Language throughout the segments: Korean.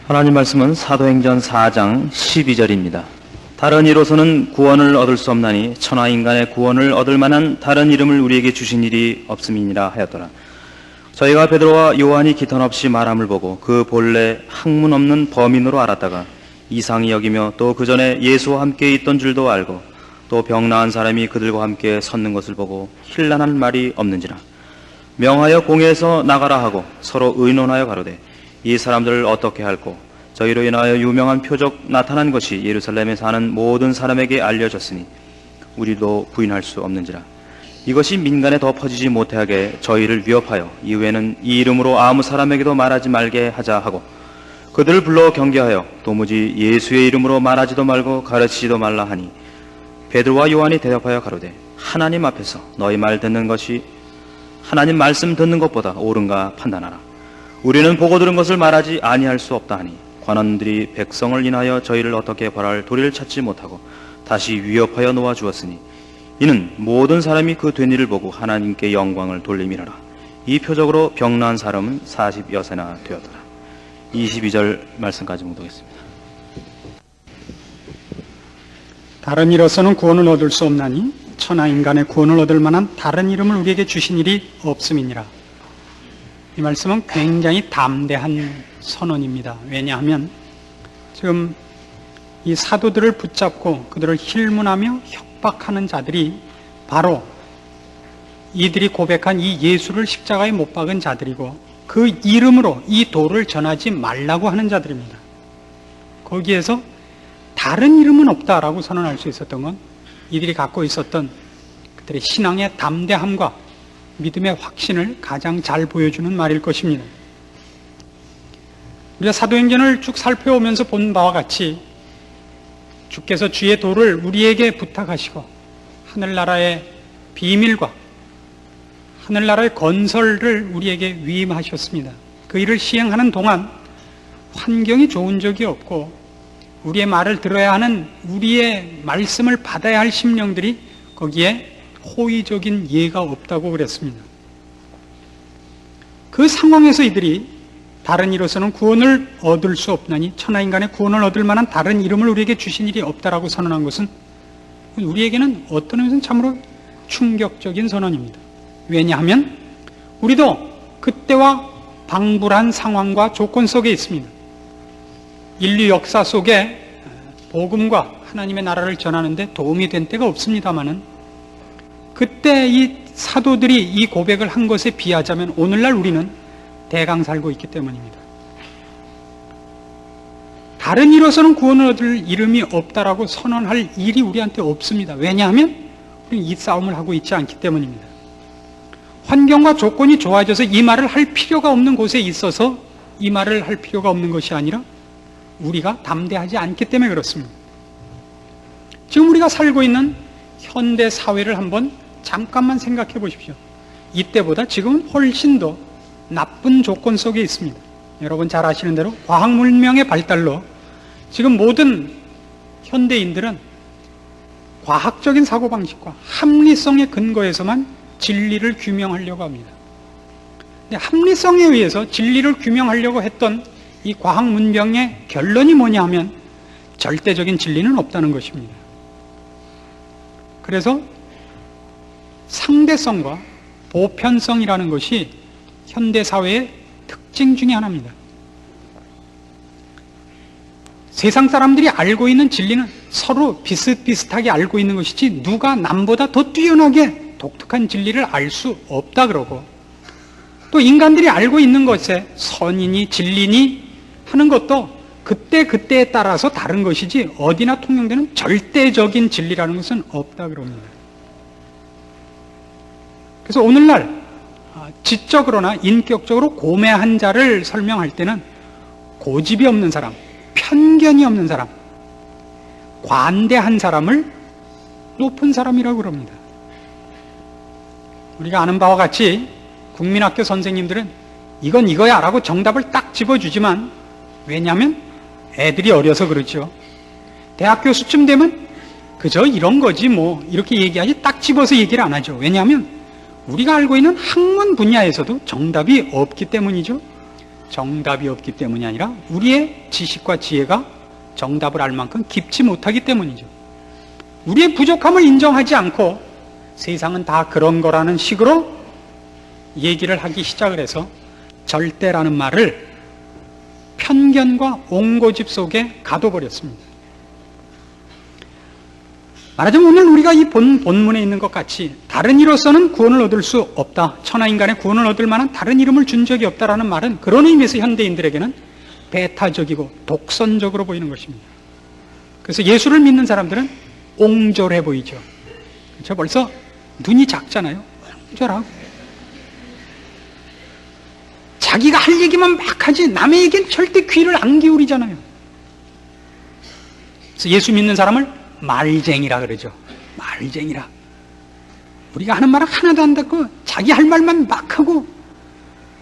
하나님 말씀은 사도행전 4장 12절입니다. 다른 이로서는 구원을 얻을 수 없나니 천하 인간의 구원을 얻을 만한 다른 이름을 우리에게 주신 일이 없음이니라 하였더라. 저희가 베드로와 요한이 기탄 없이 말함을 보고 그 본래 학문 없는 범인으로 알았다가 이상히 여기며 또 그 전에 예수와 함께 있던 줄도 알고 또 병 나은 사람이 그들과 함께 섰는 것을 보고 힐난할 말이 없는지라. 명하여 공회에서 나가라 하고 서로 의논하여 가로되 이 사람들을 어떻게 할꼬? 저희로 인하여 유명한 표적 나타난 것이 예루살렘에 사는 모든 사람에게 알려졌으니 우리도 부인할 수 없는지라. 이것이 민간에 더 퍼지지 못하게 저희를 위협하여 이후에는 이 이름으로 아무 사람에게도 말하지 말게 하자 하고 그들을 불러 경계하여 도무지 예수의 이름으로 말하지도 말고 가르치지도 말라 하니 베드로와 요한이 대답하여 가로되 하나님 앞에서 너희 말 듣는 것이 하나님 말씀 듣는 것보다 옳은가 판단하라. 우리는 보고 들은 것을 말하지 아니할 수 없다 하니 관원들이 백성을 인하여 저희를 어떻게 벌할 도리를 찾지 못하고 다시 위협하여 놓아주었으니 이는 모든 사람이 그 된 일을 보고 하나님께 영광을 돌림이라라. 이 표적으로 병 나은 사람은 40여세나 되었더라. 22절 말씀까지 묵독했습니다. 다른 이로서는 구원을 얻을 수 없나니 천하 인간의 구원을 얻을 만한 다른 이름을 우리에게 주신 일이 없음이니라. 이 말씀은 굉장히 담대한 선언입니다. 왜냐하면 지금 이 사도들을 붙잡고 그들을 힐문하며 협박하는 자들이 바로 이들이 고백한 이 예수를 십자가에 못 박은 자들이고 그 이름으로 이 도를 전하지 말라고 하는 자들입니다. 거기에서 다른 이름은 없다라고 선언할 수 있었던 건 이들이 갖고 있었던 그들의 신앙의 담대함과 믿음의 확신을 가장 잘 보여주는 말일 것입니다. 우리가 사도행전을 쭉 살펴오면서 본 바와 같이 주께서 주의 도를 우리에게 부탁하시고 하늘나라의 비밀과 하늘나라의 건설을 우리에게 위임하셨습니다. 그 일을 시행하는 동안 환경이 좋은 적이 없고 우리의 말을 들어야 하는 우리의 말씀을 받아야 할 심령들이 거기에 호의적인 예가 없다고 그랬습니다. 그 상황에서 이들이 다른 이로서는 구원을 얻을 수 없나니 천하 인간의 구원을 얻을 만한 다른 이름을 우리에게 주신 일이 없다라고 선언한 것은 우리에게는 어떤 의미에서는 참으로 충격적인 선언입니다. 왜냐하면 우리도 그때와 방불한 상황과 조건 속에 있습니다. 인류 역사 속에 복음과 하나님의 나라를 전하는데 도움이 된 때가 없습니다마는 그때 이 사도들이 이 고백을 한 것에 비하자면 오늘날 우리는 대강 살고 있기 때문입니다. 다른 이로서는 구원을 얻을 이름이 없다라고 선언할 일이 우리한테 없습니다. 왜냐하면 우리는 이 싸움을 하고 있지 않기 때문입니다. 환경과 조건이 좋아져서 이 말을 할 필요가 없는 곳에 있어서 이 말을 할 필요가 없는 것이 아니라 우리가 담대하지 않기 때문에 그렇습니다. 지금 우리가 살고 있는 현대 사회를 한번 잠깐만 생각해 보십시오. 이때보다 지금은 훨씬 더 나쁜 조건 속에 있습니다. 여러분 잘 아시는 대로 과학 문명의 발달로 지금 모든 현대인들은 과학적인 사고방식과 합리성에 근거해서만 진리를 규명하려고 합니다. 근데 합리성에 의해서 진리를 규명하려고 했던 이 과학 문명의 결론이 뭐냐 하면 절대적인 진리는 없다는 것입니다. 그래서 상대성과 보편성이라는 것이 현대사회의 특징 중에 하나입니다. 세상 사람들이 알고 있는 진리는 서로 비슷비슷하게 알고 있는 것이지 누가 남보다 더 뛰어나게 독특한 진리를 알 수 없다 그러고 또 인간들이 알고 있는 것에 선이니 진리니 하는 것도 그때에 따라서 다른 것이지 어디나 통용되는 절대적인 진리라는 것은 없다 그럽니다. 그래서 오늘날 지적으로나 인격적으로 고매한 자를 설명할 때는 고집이 없는 사람, 편견이 없는 사람, 관대한 사람을 높은 사람이라고 그럽니다. 우리가 아는 바와 같이 국민학교 선생님들은 이건 이거야 라고 정답을 딱 집어주지만 왜냐하면 애들이 어려서 그렇죠. 대학 교수쯤 되면 그저 이런 거지 뭐 이렇게 얘기하지 딱 집어서 얘기를 안 하죠. 왜냐하면 우리가 알고 있는 학문 분야에서도 정답이 없기 때문이죠. 정답이 없기 때문이 아니라 우리의 지식과 지혜가 정답을 알 만큼 깊지 못하기 때문이죠. 우리의 부족함을 인정하지 않고 세상은 다 그런 거라는 식으로 얘기를 하기 시작을 해서 절대라는 말을 편견과 옹고집 속에 가둬버렸습니다. 말하자면 오늘 우리가 이 본문에 있는 것 같이 다른 이로서는 구원을 얻을 수 없다. 천하인간의 구원을 얻을 만한 다른 이름을 준 적이 없다라는 말은 그런 의미에서 현대인들에게는 배타적이고 독선적으로 보이는 것입니다. 그래서 예수를 믿는 사람들은 옹졸해 보이죠. 그렇죠? 벌써 눈이 작잖아요. 옹졸하고. 자기가 할 얘기만 막 하지 남의 얘기는 절대 귀를 안 기울이잖아요. 그래서 예수 믿는 사람을 말쟁이라 그러죠. 말쟁이라. 우리가 하는 말은 하나도 안 듣고 자기 할 말만 막 하고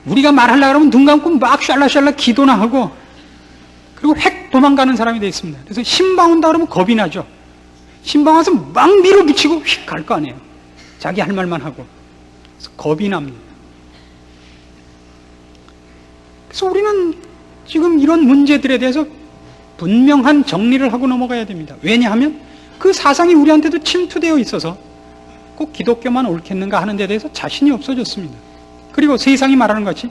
우리가 말하려고 하면 눈 감고 막 샬라샬라 기도나 하고 그리고 획 도망가는 사람이 되어 있습니다. 그래서 신방 온다 그러면 겁이 나죠. 신방 와서 막 밀어붙이고 휙 갈 거 아니에요. 자기 할 말만 하고. 그래서 겁이 납니다. 그래서 우리는 지금 이런 문제들에 대해서 분명한 정리를 하고 넘어가야 됩니다. 왜냐하면 그 사상이 우리한테도 침투되어 있어서 꼭 기독교만 옳겠는가 하는 데 대해서 자신이 없어졌습니다. 그리고 세상이 말하는 것이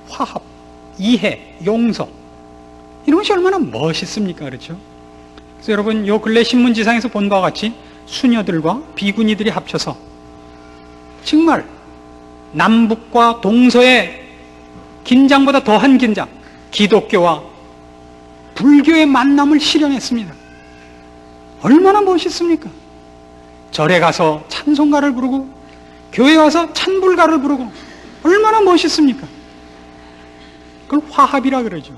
화합, 이해, 용서 이런 것이 얼마나 멋있습니까? 그렇죠? 그래서 여러분 요 근래 신문지상에서 본 바와 같이 수녀들과 비구니들이 합쳐서 정말 남북과 동서의 긴장보다 더한 긴장, 기독교와 불교의 만남을 실현했습니다. 얼마나 멋있습니까? 절에 가서 찬송가를 부르고 교회 와서 찬불가를 부르고 얼마나 멋있습니까? 그걸 화합이라 그러죠.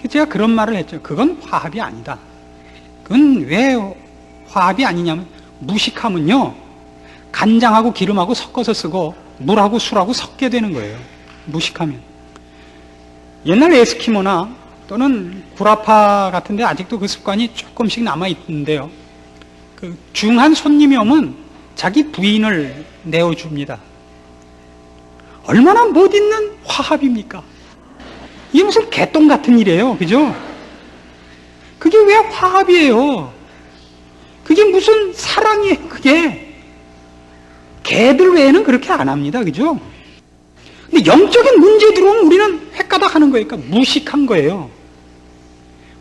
제가 그런 말을 했죠. 그건 화합이 아니다. 그건 왜 화합이 아니냐면 무식하면요 간장하고 기름하고 섞어서 쓰고 물하고 술하고 섞게 되는 거예요. 무식하면. 옛날 에스키모나 또는 구라파 같은데 아직도 그 습관이 조금씩 남아있는데요. 그 중한 손님이 오면 자기 부인을 내어줍니다. 얼마나 멋있는 화합입니까? 이게 무슨 개똥 같은 일이에요. 그죠? 그게 왜 화합이에요? 그게 무슨 사랑이에요, 그게. 개들 외에는 그렇게 안 합니다. 그죠? 근데 영적인 문제 들어오면 우리는 헷가닥 하는 거예요. 그러니까 무식한 거예요.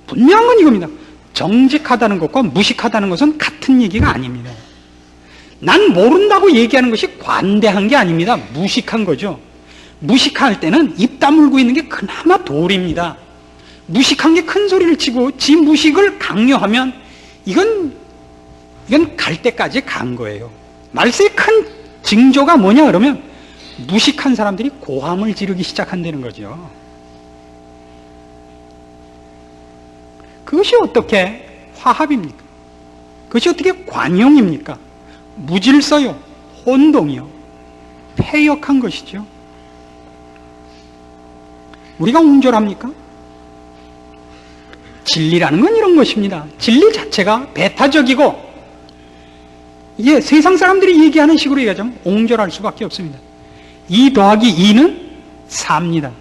분명한 건 이겁니다. 정직하다는 것과 무식하다는 것은 같은 얘기가 아닙니다. 난 모른다고 얘기하는 것이 관대한 게 아닙니다. 무식한 거죠. 무식할 때는 입 다물고 있는 게 그나마 도리입니다. 무식한 게 큰 소리를 치고 지 무식을 강요하면 이건 갈 때까지 간 거예요. 말세의 큰 징조가 뭐냐 그러면 무식한 사람들이 고함을 지르기 시작한다는 거죠. 그것이 어떻게 화합입니까? 그것이 어떻게 관용입니까? 무질서요, 혼동이요, 패역한 것이죠. 우리가 옹졸합니까? 진리라는 건 이런 것입니다. 진리 자체가 배타적이고 이게 세상 사람들이 얘기하는 식으로 얘기하자면 옹졸할 수밖에 없습니다. 2 더하기 2는 4입니다.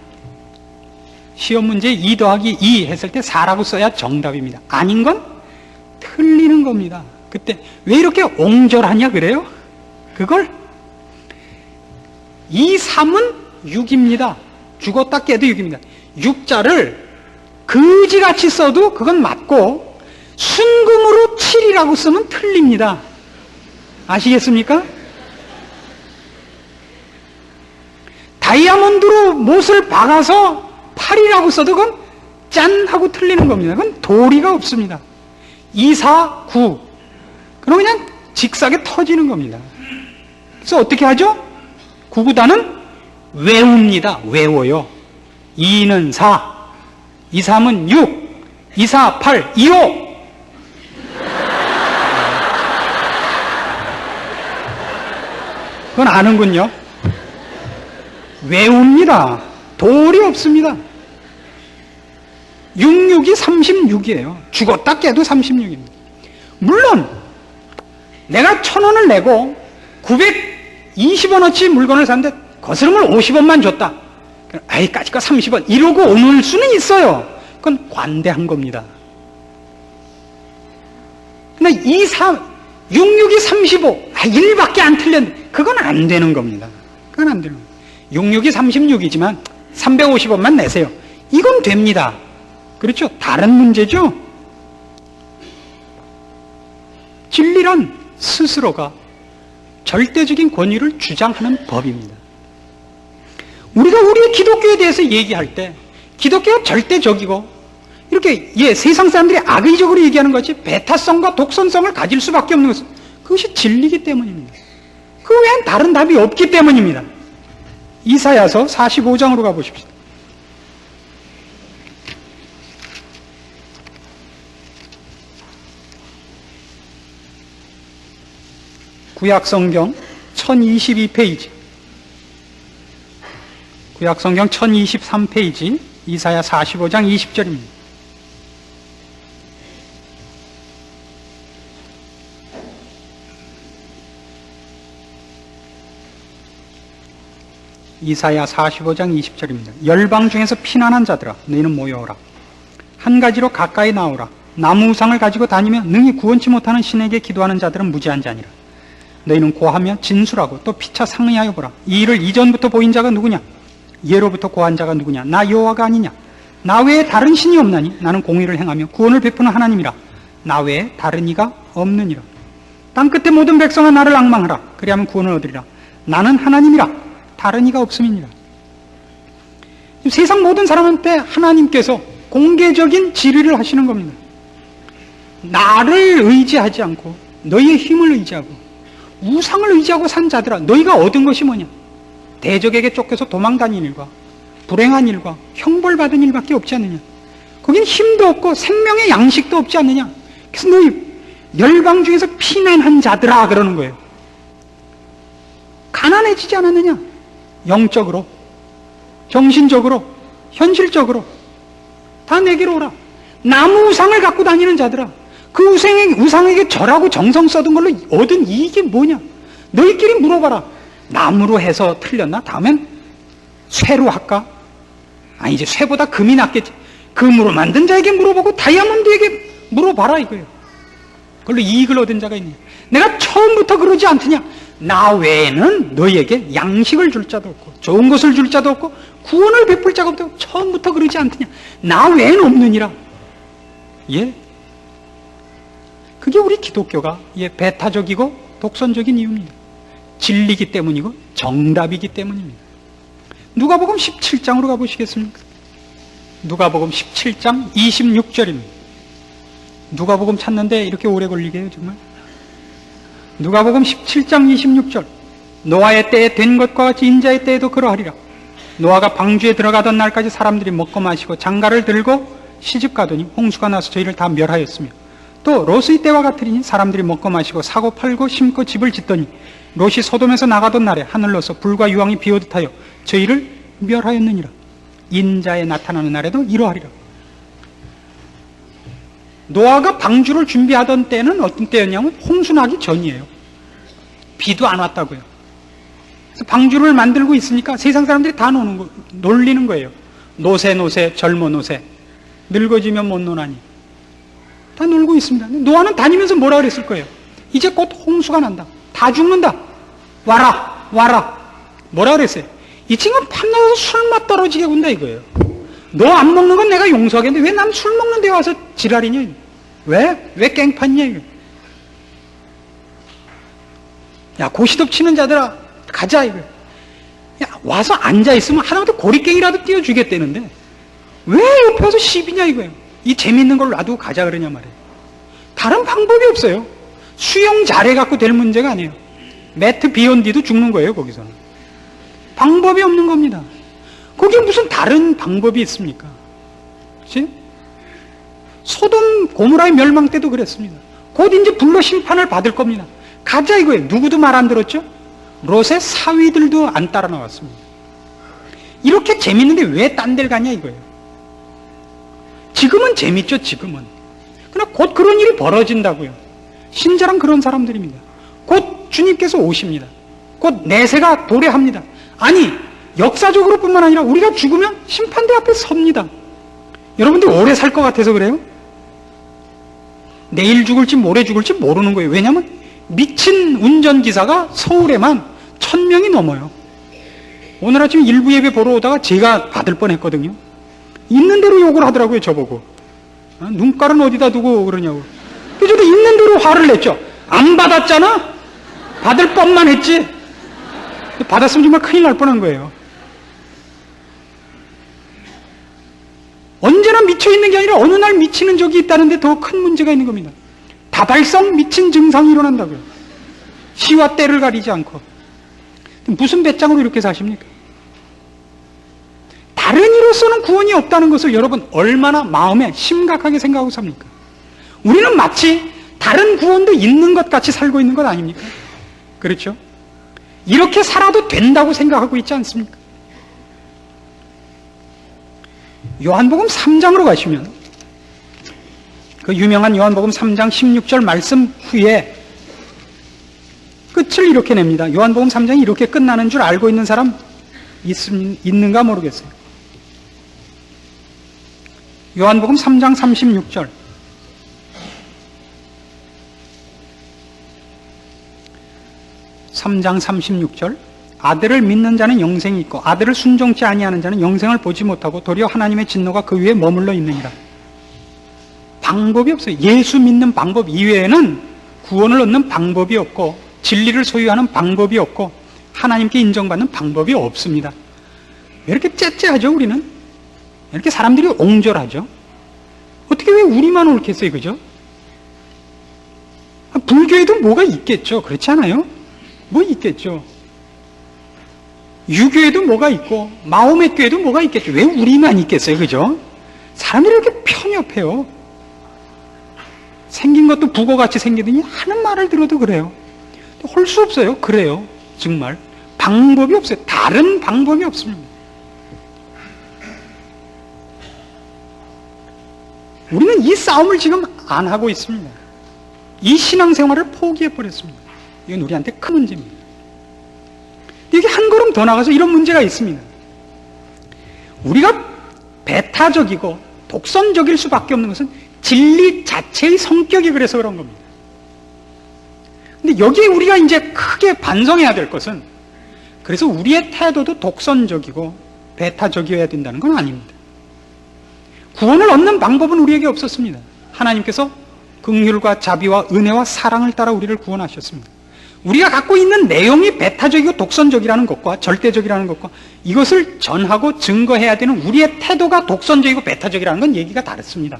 시험 문제 2 더하기 2 했을 때 4라고 써야 정답입니다. 아닌 건 틀리는 겁니다. 그때 왜 이렇게 옹졸하냐 그래요? 그걸 2, 3은 6입니다. 죽었다 깨도 6입니다. 6자를 그지같이 써도 그건 맞고 순금으로 7이라고 쓰면 틀립니다. 아시겠습니까? 다이아몬드로 못을 박아서 8이라고 써도 그건 짠 하고 틀리는 겁니다. 그건 도리가 없습니다. 2, 4, 9 그럼 그냥 직사게 터지는 겁니다. 그래서 어떻게 하죠? 9, 9다는 외웁니다. 외워요. 2는 4, 2, 3은 6, 2, 4, 8, 2, 5 그건 아는군요. 외웁니다. 도리 없습니다. 6, 6이 36이에요. 죽었다 깨도 36입니다. 물론 내가 1,000원을 내고 920원어치 물건을 샀는데 거스름을 50원만 줬다. 아이, 까짓거 30원. 이러고 오는 수는 있어요. 그건 관대한 겁니다. 근데 66이 35, 1밖에 안 틀렸는데, 그건 안 되는 겁니다. 그건 안 되는 겁니다. 66이 36이지만 350원만 내세요. 이건 됩니다. 그렇죠? 다른 문제죠? 진리란 스스로가 절대적인 권위를 주장하는 법입니다. 우리가 우리의 기독교에 대해서 얘기할 때 기독교가 절대적이고 이렇게 세상 사람들이 악의적으로 얘기하는 것이 배타성과 독선성을 가질 수밖에 없는 것은 그것이 진리이기 때문입니다. 그 외엔 다른 답이 없기 때문입니다. 이사야서 45장으로 가보십시오. 구약성경 1022페이지, 구약성경 1023페이지, 이사야 45장 20절입니다. 이사야 45장 20절입니다. 열방 중에서 피난한 자들아, 너희는 모여오라. 한 가지로 가까이 나오라. 나무 우상을 가지고 다니며 능히 구원치 못하는 신에게 기도하는 자들은 무지한 자니라. 너희는 고하며 진술하고 또 피차 상의하여 보라. 이 일을 이전부터 보인 자가 누구냐? 예로부터 고한 자가 누구냐? 나 여호와가 아니냐? 나 외에 다른 신이 없나니? 나는 공의를 행하며 구원을 베푸는 하나님이라. 나 외에 다른 이가 없느니라. 땅 끝에 모든 백성아 나를 앙망하라. 그리하면 구원을 얻으리라. 나는 하나님이라. 다른 이가 없음이니라. 세상 모든 사람한테 하나님께서 공개적인 지리를 하시는 겁니다. 나를 의지하지 않고 너희의 힘을 의지하고 우상을 의지하고 산 자들아, 너희가 얻은 것이 뭐냐? 대적에게 쫓겨서 도망다닌 일과 불행한 일과 형벌받은 일밖에 없지 않느냐? 거긴 힘도 없고 생명의 양식도 없지 않느냐? 그래서 너희 열방 중에서 피난한 자들아 그러는 거예요. 가난해지지 않았느냐? 영적으로, 정신적으로, 현실적으로 다 내게로 오라. 나무 우상을 갖고 다니는 자들아, 그 우상에게 절하고 정성 써둔 걸로 얻은 이익이 뭐냐? 너희끼리 물어봐라. 나무로 해서 틀렸나? 다음엔 쇠로 할까? 아니, 이제 쇠보다 금이 낫겠지. 금으로 만든 자에게 물어보고 다이아몬드에게 물어봐라 이거예요. 그걸로 이익을 얻은 자가 있냐? 내가 처음부터 그러지 않더냐? 나 외에는 너희에게 양식을 줄 자도 없고 좋은 것을 줄 자도 없고 구원을 베풀 자가 없다고 처음부터 그러지 않더냐? 나 외에는 없느니라. 예? 그게 우리 기독교가 배타적이고 독선적인 이유입니다. 진리이기 때문이고 정답이기 때문입니다. 누가복음 17장으로 가보시겠습니까? 누가복음 17장 26절입니다. 누가복음 찾는데 이렇게 오래 걸리게 해요 정말? 누가복음 17장 26절. 노아의 때에 된 것과 같이 인자의 때에도 그러하리라. 노아가 방주에 들어가던 날까지 사람들이 먹고 마시고 장가를 들고 시집 가더니 홍수가 나서 저희를 다 멸하였으며, 또 롯의 때와 같으리니 사람들이 먹고 마시고 사고 팔고 심고 집을 짓더니 롯이 소돔에서 나가던 날에 하늘로서 불과 유황이 비오듯 하여 저희를 멸하였느니라. 인자에 나타나는 날에도 이러하리라. 노아가 방주를 준비하던 때는 어떤 때였냐면 홍수 나기 전이에요. 비도 안 왔다고요. 그래서 방주를 만들고 있으니까 세상 사람들이 다 놀리는 거예요. 노새 노새 젊어 노새 늙어지면 못 노나니. 다 놀고 있습니다. 노아는 다니면서 뭐라 그랬을 거예요? 이제 곧 홍수가 난다. 다 죽는다. 와라 와라. 뭐라 그랬어요? 이 친구는 밤낮으로 술맛 떨어지게 군다 이거예요. 너 안 먹는 건 내가 용서하겠는데 왜 남 술 먹는 데 와서 지랄이냐? 왜 깽판이냐 이거. 야, 고시톱 치는 자들아 가자 이거. 야, 와서 앉아있으면 하다못해 고리깽이라도 띄워주겠다는데 왜 옆에 와서 시비냐 이거예요. 이 재밌는 걸 놔두고 가자 그러냐 말이에요. 다른 방법이 없어요. 수영 잘해갖고 될 문제가 아니에요. 매트 비온디도 죽는 거예요 거기서는. 방법이 없는 겁니다. 거기에 무슨 다른 방법이 있습니까? 그렇지? 소돔 고모라의 멸망 때도 그랬습니다. 곧 이제 불로 심판을 받을 겁니다. 가자 이거예요. 누구도 말 안 들었죠? 롯의 사위들도 안 따라 나왔습니다. 이렇게 재밌는데 왜 딴 데를 가냐 이거예요. 지금은 재밌죠 지금은. 그러나 곧 그런 일이 벌어진다고요. 신자란 그런 사람들입니다. 곧 주님께서 오십니다. 곧 내세가 도래합니다. 아니 역사적으로 뿐만 아니라 우리가 죽으면 심판대 앞에 섭니다. 여러분들 오래 살 것 같아서 그래요? 내일 죽을지 모레 죽을지 모르는 거예요. 왜냐하면 미친 운전기사가 서울에만 1000명이 넘어요. 오늘 아침 일부 예배 보러 오다가 제가 받을 뻔했거든요. 있는 대로 욕을 하더라고요, 저보고. 눈깔은 어디다 두고 그러냐고. 그래서 저도 있는 대로 화를 냈죠. 안 받았잖아? 받을 뻔만 했지. 받았으면 정말 큰일 날 뻔한 거예요. 언제나 미쳐있는 게 아니라 어느 날 미치는 적이 있다는데 더 큰 문제가 있는 겁니다. 다발성 미친 증상이 일어난다고요. 시와 때를 가리지 않고. 무슨 배짱으로 이렇게 사십니까? 다른 이로서는 구원이 없다는 것을 여러분 얼마나 마음에 심각하게 생각하고 삽니까? 우리는 마치 다른 구원도 있는 것 같이 살고 있는 것 아닙니까? 그렇죠? 이렇게 살아도 된다고 생각하고 있지 않습니까? 요한복음 3장으로 가시면 그 유명한 요한복음 3장 16절 말씀 후에 끝을 이렇게 냅니다. 요한복음 3장이 이렇게 끝나는 줄 알고 있는 사람 있는가 모르겠어요. 요한복음 3장 36절. (3장 36절) 아들을 믿는 자는 영생이 있고 아들을 순종치 아니하는 자는 영생을 보지 못하고 도리어 하나님의 진노가 그 위에 머물러 있느니라. 방법이 없어요. 예수 믿는 방법 이외에는 구원을 얻는 방법이 없고 진리를 소유하는 방법이 없고 하나님께 인정받는 방법이 없습니다. 왜 이렇게 째째하죠, 우리는? 이렇게 사람들이 옹졸하죠? 어떻게 왜 우리만 옳겠어요, 그죠? 불교에도 뭐가 있겠죠? 그렇지 않아요? 뭐 있겠죠? 유교에도 뭐가 있고 마호메 교에도 뭐가 있겠죠? 왜 우리만 있겠어요, 그죠? 사람들이 이렇게 편협해요. 생긴 것도 북어같이 생기더니 하는 말을 들어도 그래요. 할 수 없어요. 그래요. 정말 방법이 없어요. 다른 방법이 없습니다. 우리는 이 싸움을 지금 안 하고 있습니다. 이 신앙생활을 포기해버렸습니다. 이건 우리한테 큰 문제입니다. 이게 한 걸음 더 나가서 이런 문제가 있습니다. 우리가 배타적이고 독선적일 수밖에 없는 것은 진리 자체의 성격이 그래서 그런 겁니다. 근데 여기에 우리가 이제 크게 반성해야 될 것은 그래서 우리의 태도도 독선적이고 배타적이어야 된다는 건 아닙니다. 구원을 얻는 방법은 우리에게 없었습니다. 하나님께서 긍휼과 자비와 은혜와 사랑을 따라 우리를 구원하셨습니다. 우리가 갖고 있는 내용이 배타적이고 독선적이라는 것과 절대적이라는 것과 이것을 전하고 증거해야 되는 우리의 태도가 독선적이고 배타적이라는 건 얘기가 다릅니다.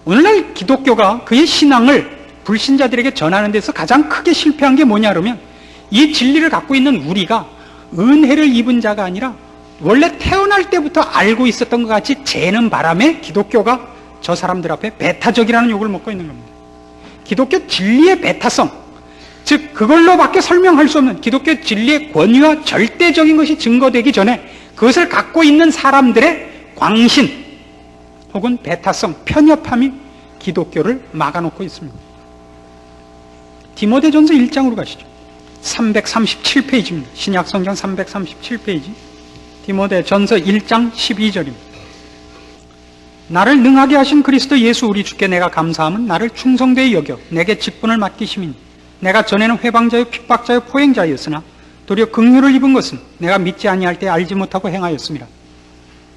오늘날 기독교가 그의 신앙을 불신자들에게 전하는 데서 가장 크게 실패한 게 뭐냐 그러면 이 진리를 갖고 있는 우리가 은혜를 입은 자가 아니라 원래 태어날 때부터 알고 있었던 것 같이 재는 바람에 기독교가 저 사람들 앞에 배타적이라는 욕을 먹고 있는 겁니다. 기독교 진리의 배타성, 즉 그걸로밖에 설명할 수 없는 기독교 진리의 권위와 절대적인 것이 증거되기 전에 그것을 갖고 있는 사람들의 광신 혹은 배타성, 편협함이 기독교를 막아놓고 있습니다. 디모데전서 1장으로 가시죠. 337페이지입니다. 신약성경 337페이지. 디모데전서 1장 12절입니다. 나를 능하게 하신 그리스도 예수 우리 주께 내가 감사함은 나를 충성되이 여겨 내게 직분을 맡기심이니 내가 전에는 회방자요 핍박자요 포행자였으나 도리어 긍휼을 입은 것은 내가 믿지 아니할 때 알지 못하고 행하였습니다.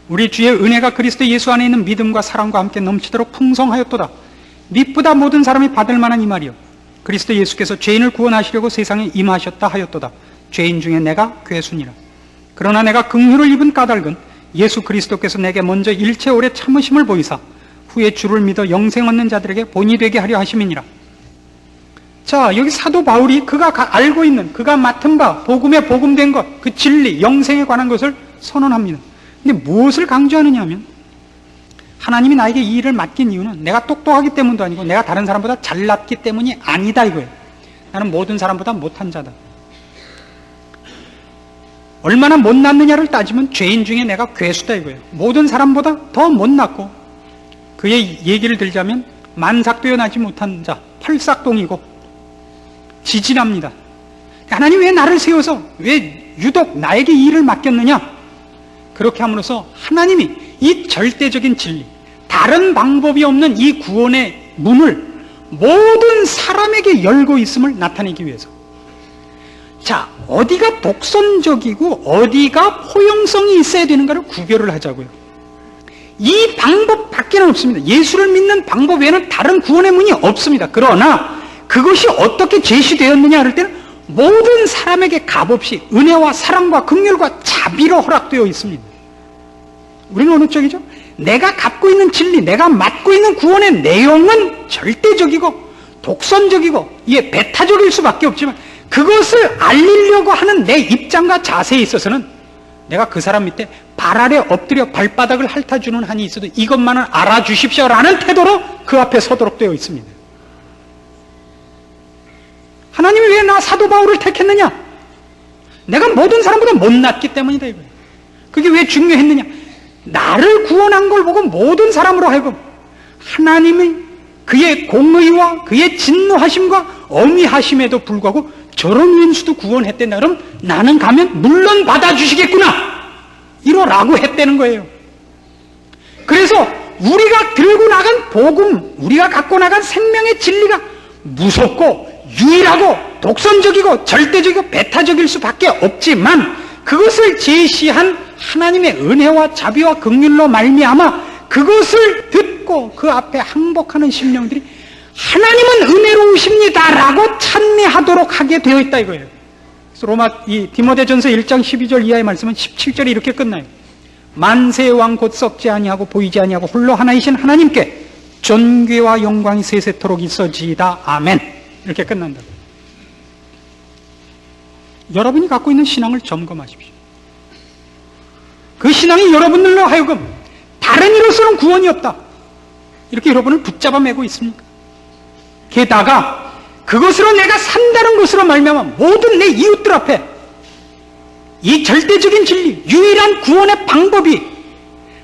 우리 주의 은혜가 그리스도 예수 안에 있는 믿음과 사랑과 함께 넘치도록 풍성하였도다. 미쁘다 모든 사람이 받을 만한 이 말이요 그리스도 예수께서 죄인을 구원하시려고 세상에 임하셨다 하였도다. 죄인 중에 내가 괴순이라. 그러나 내가 긍휼을 입은 까닭은 예수 그리스도께서 내게 먼저 일체 오래 참으심을 보이사 후에 주를 믿어 영생 얻는 자들에게 본이 되게 하려 하심이니라. 자, 여기 사도 바울이 그가 알고 있는, 그가 맡은 바, 복음에 복음된 것, 그 진리, 영생에 관한 것을 선언합니다. 근데 무엇을 강조하느냐 하면 하나님이 나에게 이 일을 맡긴 이유는 내가 똑똑하기 때문도 아니고 내가 다른 사람보다 잘났기 때문이 아니다 이거예요. 나는 모든 사람보다 못한 자다. 얼마나 못났느냐를 따지면 죄인 중에 내가 괴수다 이거예요. 모든 사람보다 더 못났고 그의 얘기를 들자면 만삭되어 나지 못한 자, 펄삭동이고 지질합니다. 하나님 왜 나를 세워서 왜 유독 나에게 이 일을 맡겼느냐? 그렇게 함으로써 하나님이 이 절대적인 진리, 다른 방법이 없는 이 구원의 문을 모든 사람에게 열고 있음을 나타내기 위해서. 자, 어디가 독선적이고 어디가 포용성이 있어야 되는가를 구별을 하자고요. 이 방법밖에는 없습니다. 예수를 믿는 방법 외에는 다른 구원의 문이 없습니다. 그러나 그것이 어떻게 제시되었느냐 할 때는 모든 사람에게 값없이 은혜와 사랑과 긍휼과 자비로 허락되어 있습니다. 우리는 어느 쪽이죠? 내가 갖고 있는 진리, 내가 맡고 있는 구원의 내용은 절대적이고 독선적이고 이게 배타적일 수밖에 없지만 그것을 알리려고 하는 내 입장과 자세에 있어서는 내가 그 사람 밑에 발 아래 엎드려 발바닥을 핥아주는 한이 있어도 이것만은 알아주십시오라는 태도로 그 앞에 서도록 되어 있습니다. 하나님이 왜 나 사도 바울을 택했느냐? 내가 모든 사람보다 못났기 때문이다 이거예요. 그게 왜 중요했느냐? 나를 구원한 걸 보고 모든 사람으로 하여금 하나님이 그의 공의와 그의 진노하심과 엄위하심에도 불구하고 저런 왼수도 구원했대나 그럼 나는 가면 물론 받아주시겠구나 이러라고 했다는 거예요. 그래서 우리가 들고 나간 복음, 우리가 갖고 나간 생명의 진리가 무섭고 유일하고 독선적이고 절대적이고 배타적일 수밖에 없지만 그것을 제시한 하나님의 은혜와 자비와 긍휼로 말미암아 그것을 듣고 그 앞에 항복하는 심령들이 하나님은 은혜로우십니다라고 찬미하도록 하게 되어 있다 이거예요. 그래서 이 디모데전서 1장 12절 이하의 말씀은 17절에 이렇게 끝나요. 만세의 왕 곧 썩지 아니하고 보이지 아니하고 홀로 하나이신 하나님께 존귀와 영광이 세세토록 있어지이다. 아멘. 이렇게 끝난다. 여러분이 갖고 있는 신앙을 점검하십시오. 그 신앙이 여러분들로 하여금 다른 이로서는 구원이 없다 이렇게 여러분을 붙잡아 매고 있습니까? 게다가 그것으로 내가 산다는 것으로 말미암아 모든 내 이웃들 앞에 이 절대적인 진리, 유일한 구원의 방법이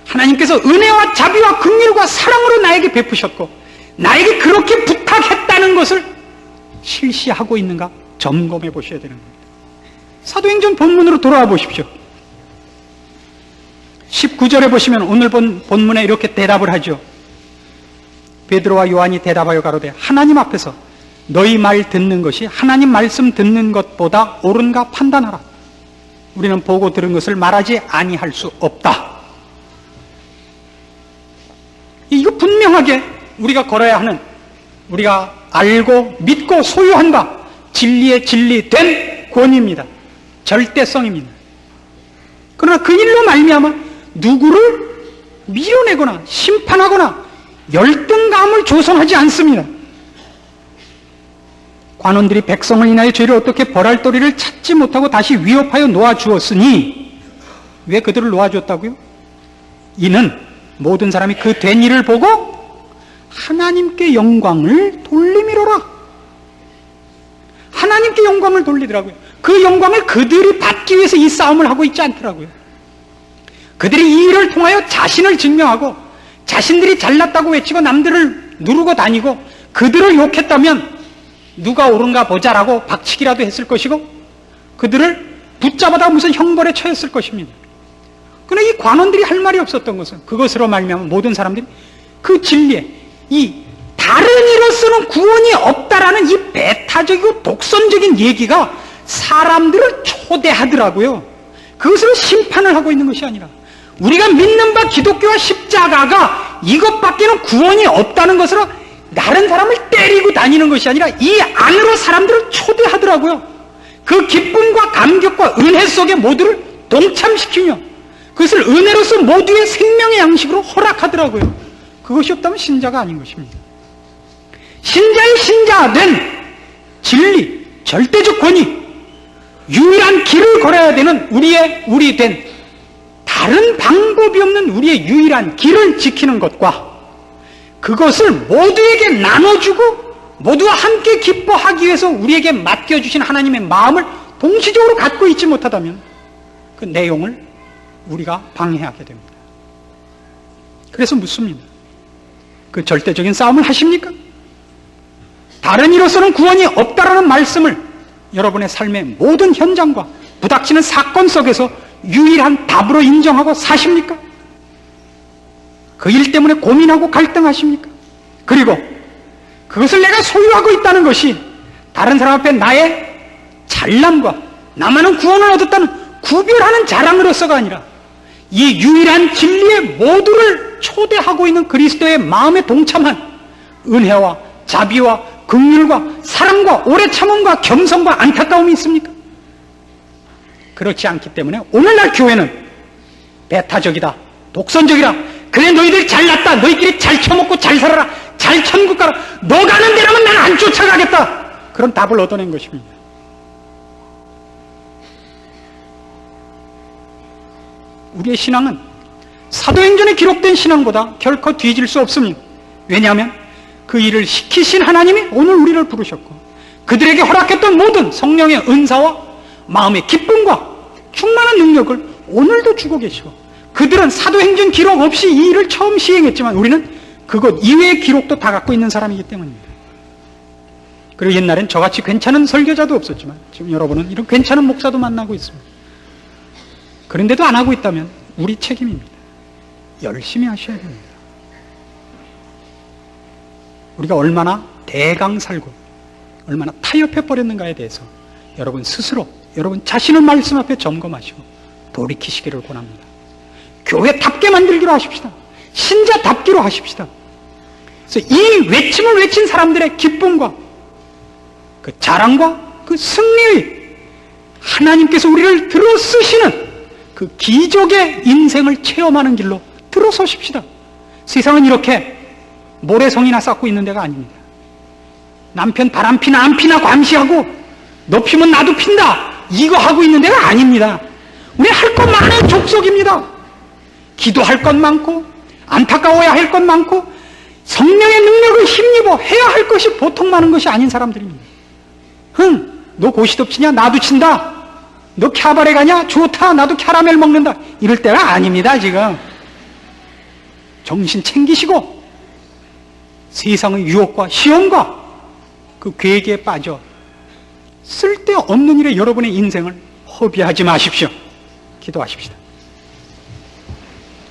하나님께서 은혜와 자비와 긍휼과 사랑으로 나에게 베푸셨고 나에게 그렇게 부탁했다는 것을 실시하고 있는가 점검해 보셔야 되는 겁니다. 사도행전 본문으로 돌아와 보십시오. 19절에 보시면 오늘 본문에 이렇게 대답을 하죠. 베드로와 요한이 대답하여 가로되 하나님 앞에서 너희 말 듣는 것이 하나님 말씀 듣는 것보다 옳은가 판단하라. 우리는 보고 들은 것을 말하지 아니할 수 없다. 이거 분명하게 우리가 걸어야 하는, 우리가 알고 믿고 소유한 바 진리의 진리된 권위입니다. 절대성입니다. 그러나 그 일로 말미암아 누구를 밀어내거나 심판하거나 열등감을 조성하지 않습니다. 관원들이 백성을 인하여 죄를 어떻게 벌할 도리를 찾지 못하고 다시 위협하여 놓아주었으니, 왜 그들을 놓아줬다고요? 이는 모든 사람이 그 된 일을 보고 하나님께 영광을 돌리미로라. 하나님께 영광을 돌리더라고요. 그 영광을 그들이 받기 위해서 이 싸움을 하고 있지 않더라고요. 그들이 이 일을 통하여 자신을 증명하고 자신들이 잘났다고 외치고 남들을 누르고 다니고 그들을 욕했다면 누가 옳은가 보자라고 박치기라도 했을 것이고 그들을 붙잡아다 무슨 형벌에 처했을 것입니다. 그러나 이 관원들이 할 말이 없었던 것은 그것으로 말미암아 모든 사람들이 그 진리에 이 다른 이로서는 구원이 없다라는 이 배타적이고 독선적인 얘기가 사람들을 초대하더라고요. 그것으로 심판을 하고 있는 것이 아니라 우리가 믿는 바 기독교와 십자가가 이것밖에는 구원이 없다는 것으로 다른 사람을 때리고 다니는 것이 아니라 이 안으로 사람들을 초대하더라고요. 그 기쁨과 감격과 은혜 속에 모두를 동참시키며 그것을 은혜로서 모두의 생명의 양식으로 허락하더라고요. 그것이 없다면 신자가 아닌 것입니다. 신자의 신자된 진리, 절대적 권위, 유일한 길을 걸어야 되는 우리 된 다른 방법이 없는 우리의 유일한 길을 지키는 것과 그것을 모두에게 나눠주고 모두와 함께 기뻐하기 위해서 우리에게 맡겨주신 하나님의 마음을 동시적으로 갖고 있지 못하다면 그 내용을 우리가 방해하게 됩니다. 그래서 묻습니다. 그 절대적인 싸움을 하십니까? 다른 이로서는 구원이 없다라는 말씀을 여러분의 삶의 모든 현장과 부닥치는 사건 속에서 유일한 답으로 인정하고 사십니까? 그 일 때문에 고민하고 갈등하십니까? 그리고 그것을 내가 소유하고 있다는 것이 다른 사람 앞에 나의 잘남과 나만은 구원을 얻었다는 구별하는 자랑으로서가 아니라 이 유일한 진리의 모두를 초대하고 있는 그리스도의 마음에 동참한 은혜와 자비와 긍휼과 사랑과 오래 참음과 겸손과 안타까움이 있습니까? 그렇지 않기 때문에 오늘날 교회는 배타적이다, 독선적이다, 그래 너희들 잘났다, 너희끼리 잘 처먹고 잘 살아라, 잘 천국 가라, 너 가는 데라면 난 안 쫓아가겠다, 그런 답을 얻어낸 것입니다. 우리의 신앙은 사도행전에 기록된 신앙보다 결코 뒤질 수 없습니다. 왜냐하면 그 일을 시키신 하나님이 오늘 우리를 부르셨고 그들에게 허락했던 모든 성령의 은사와 마음의 기쁨과 충만한 능력을 오늘도 주고 계시고, 그들은 사도행전 기록 없이 이 일을 처음 시행했지만 우리는 그것 이외의 기록도 다 갖고 있는 사람이기 때문입니다. 그리고 옛날엔 저같이 괜찮은 설교자도 없었지만 지금 여러분은 이런 괜찮은 목사도 만나고 있습니다. 그런데도 안 하고 있다면 우리 책임입니다. 열심히 하셔야 됩니다. 우리가 얼마나 대강 살고 얼마나 타협해 버렸는가에 대해서 여러분 스스로 여러분 자신의 말씀 앞에 점검하시고 돌이키시기를 권합니다. 교회답게 만들기로 하십시다. 신자답기로 하십시다. 그래서 이 외침을 외친 사람들의 기쁨과 그 자랑과 그 승리의 하나님께서 우리를 들어쓰시는 그 기적의 인생을 체험하는 길로 들어서십시다. 세상은 이렇게 모래성이나 쌓고 있는 데가 아닙니다. 남편 바람 피나 안 피나 감시하고 너 피면 나도 핀다 이거 하고 있는 데가 아닙니다. 우리 할 것 많은 족속입니다. 기도할 것 많고 안타까워야 할 것 많고 성령의 능력을 힘입어 해야 할 것이 보통 많은 것이 아닌 사람들입니다. 너 고시도 치냐? 나도 친다. 너 캬바레 가냐? 좋다. 나도 캐러멜 먹는다. 이럴 때가 아닙니다. 지금 정신 챙기시고 세상의 유혹과 시험과 그 괴기에 빠져 쓸데없는 일에 여러분의 인생을 허비하지 마십시오. 기도하십시다.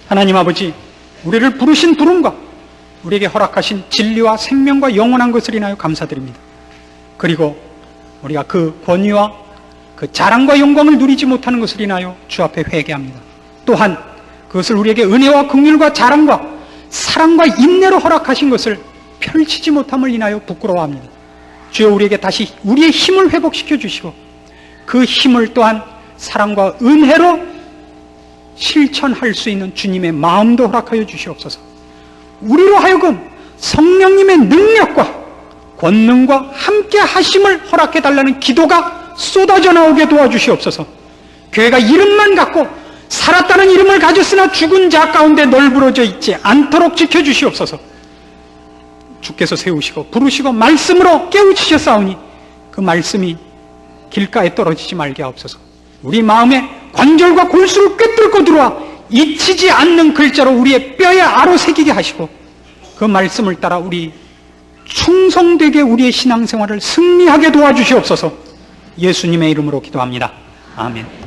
하나님 아버지, 우리를 부르신 부름과 우리에게 허락하신 진리와 생명과 영원한 것을 인하여 감사드립니다. 그리고 우리가 그 권위와 그 자랑과 영광을 누리지 못하는 것을 인하여 주 앞에 회개합니다. 또한 그것을 우리에게 은혜와 긍휼과 자랑과 사랑과 인내로 허락하신 것을 펼치지 못함을 인하여 부끄러워합니다. 주여, 우리에게 다시 우리의 힘을 회복시켜 주시고 그 힘을 또한 사랑과 은혜로 실천할 수 있는 주님의 마음도 허락하여 주시옵소서. 우리로 하여금 성령님의 능력과 권능과 함께 하심을 허락해 달라는 기도가 쏟아져 나오게 도와주시옵소서. 교회가 이름만 갖고 살았다는 이름을 가졌으나 죽은 자 가운데 널브러져 있지 않도록 지켜주시옵소서. 주께서 세우시고 부르시고 말씀으로 깨우치셨사오니 그 말씀이 길가에 떨어지지 말게 하옵소서. 우리 마음에 관절과 골수를 꿰뚫고 들어와 잊히지 않는 글자로 우리의 뼈에 아로새기게 하시고 그 말씀을 따라 우리 충성되게 우리의 신앙생활을 승리하게 도와주시옵소서. 예수님의 이름으로 기도합니다. 아멘.